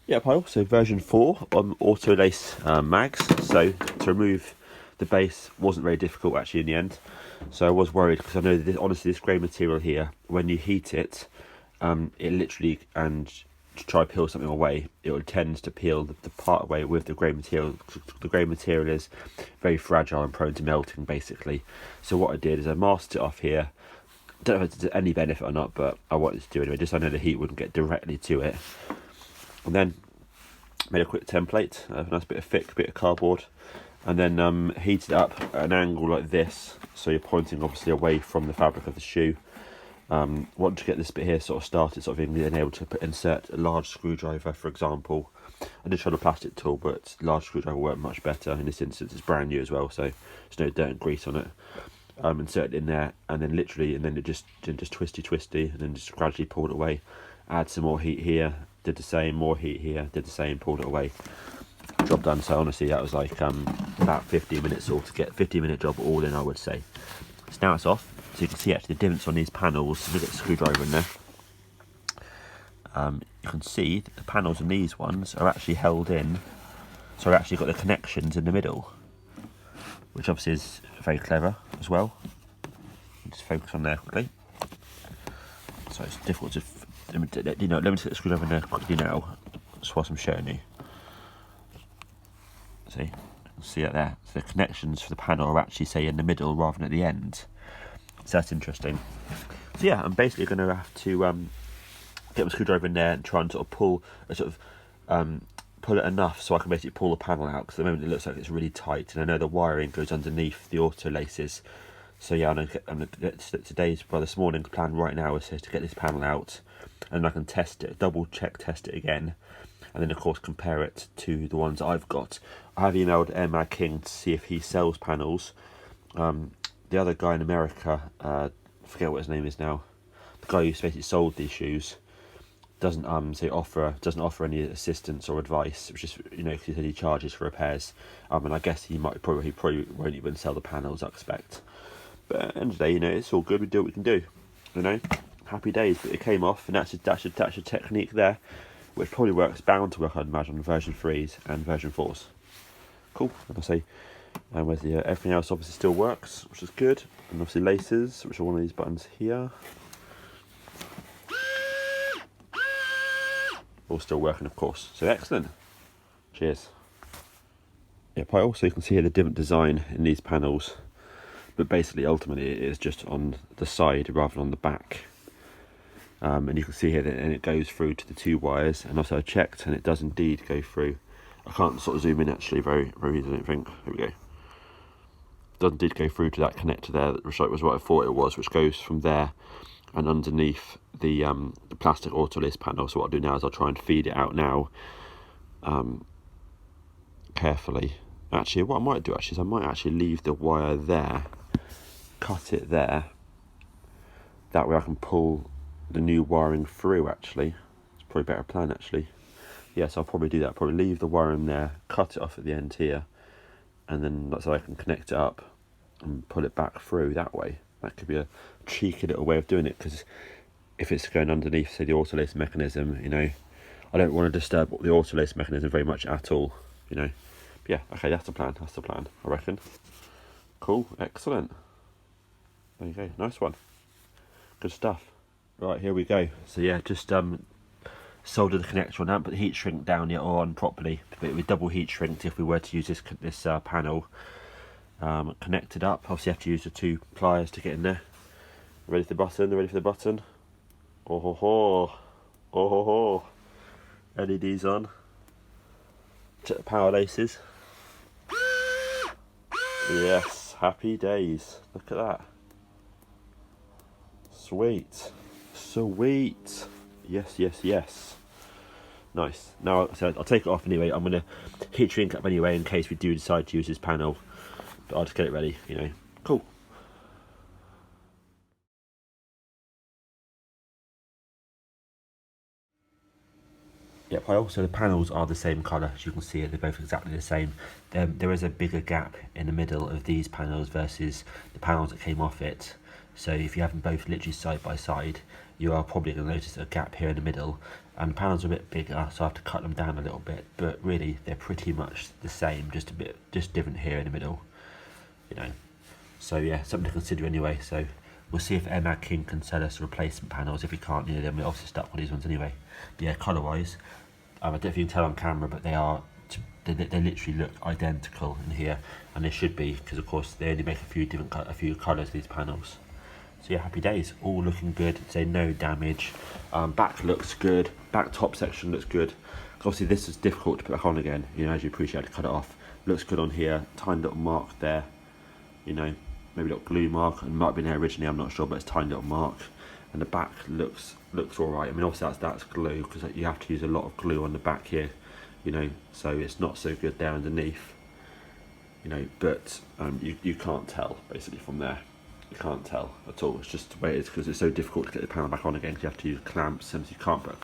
Yep, I also version 4 on auto lace mags. So to remove the base wasn't very difficult actually in the end. So I was worried because I know that honestly this grey material here, when you heat it, it literally, and to try to peel something away, it would tend to peel the part away with the grey material. The grey material is very fragile and prone to melting basically. So what I did is I masked it off here. Don't know if it's any benefit or not, but I wanted to do it anyway, just so I know the heat wouldn't get directly to it. And then made a quick template, a nice bit of thick bit of cardboard, and then heated it up at an angle like this, so you're pointing obviously away from the fabric of the shoe. Want to get this bit here sort of started, sort of being able to insert a large screwdriver, for example. I did try the plastic tool, but large screwdriver worked much better. In this instance, it's brand new as well, so there's no dirt and grease on it. Insert it in there, and then literally, and then it just twisty, and then just gradually pulled it away. Add some more heat here, did the same, more heat here, did the same, pulled it away. Job done. So honestly, that was like about 15 minutes all to get 15-minute job all in, I would say. So now it's off. So you can see actually the divots on these panels. Look at the screwdriver in there. You can see that the panels on these ones are actually held in. So I've actually got the connections in the middle, which obviously is very clever as well. Just focus on there quickly. So it's difficult to, let me take the screwdriver in there quickly now, just whilst I'm showing you. See, you can see it there. So the connections for the panel are actually, say, in the middle rather than at the end. So that's interesting. So yeah, I'm basically going to have to get my screwdriver in there and try and sort of pull it enough so I can basically pull the panel out, because at the moment it looks like it's really tight, and I know the wiring goes underneath the auto laces. So yeah, I'm going to get this morning's plan right now is to get this panel out, and I can test it, double check, test it again, and then of course compare it to the ones I've got. I have emailed AirMagKing to see if he sells panels. The other guy in America, I forget what his name is now, the guy who basically sold these shoes, doesn't offer any assistance or advice, which is, because he said he charges for repairs. And I guess he probably won't even sell the panels, I expect. But at the end of the day, it's all good. We do what we can do. Happy days. But it came off, and that's a technique there, which probably bound to work, I'd imagine, on version 3s and version 4s. Cool. Like I say, and everything else obviously still works, which is good. And obviously laces, which are one of these buttons here, all still working, of course. So excellent. Cheers. Yep, also you can see here the different design in these panels, but basically ultimately it is just on the side rather than on the back. And you can see here that it goes through to the 2 wires, and also I checked and it does indeed go through. I can't sort of zoom in actually very easily, I don't think. Here we go. It does indeed go through to that connector there, which was what I thought it was, which goes from there and underneath the plastic auto lace panel. So what I'll do now is I'll try and feed it out now, carefully. Actually, what I might do is I might actually leave the wire there, cut it there. That way I can pull the new wiring through. Actually, it's probably a better plan actually. Yes, I'll probably do that. Probably leave the wiring there, cut it off at the end here, and then so I can connect it up and pull it back through that way. That could be a cheeky little way of doing it, because if it's going underneath, say, the auto lace mechanism, I don't want to disturb the auto lace mechanism very much at all, But yeah, okay, that's the plan, I reckon. Cool, excellent. There you go, nice one. Good stuff. Right, here we go. So yeah, just solder the connector on that, put the heat shrink down yet on properly. But with double heat shrinked if we were to use this panel. Connect it up. Obviously, you have to use the 2 pliers to get in there. Ready for the button? Ready for the button? Oh ho ho! Oh ho ho! LEDs on. Check the power laces. Yes, happy days. Look at that. Sweet. Sweet. Yes. Nice. Now, so I'll take it off anyway. I'm going to heat shrink up anyway in case we do decide to use this panel. But I'll just get it ready, Cool. Yep, the panels are the same colour, as you can see, they're both exactly the same. There is a bigger gap in the middle of these panels versus the panels that came off it. So if you have them both literally side by side, you are probably going to notice a gap here in the middle, and the panels are a bit bigger, so I have to cut them down a little bit, but really they're pretty much the same, just different here in the middle, you know. So yeah, something to consider anyway. So we'll see if AirMagKing can sell us replacement panels. If we can't, you know, then we're obviously stuck with these ones anyway. But yeah, colour wise, I don't know if you can tell on camera, but they literally look identical in here, and they should be, because of course they only make a few colours, these panels. So yeah, happy days, all looking good. Say no damage. Back looks good, back top section looks good. Obviously this is difficult to put back on again, you know, as you appreciate, to cut it off. Looks good on here, tiny little mark there, you know, maybe a little glue mark, and might have been there originally, I'm not sure, but it's a tiny little mark. And the back looks all right. I mean, obviously that's glue, because you have to use a lot of glue on the back here, you know, so it's not so good there underneath, you know, but you can't tell basically from there. You can't tell at all. It's just the way it is, because it's so difficult to get the panel back on again, because you have to use clamps, and you can't put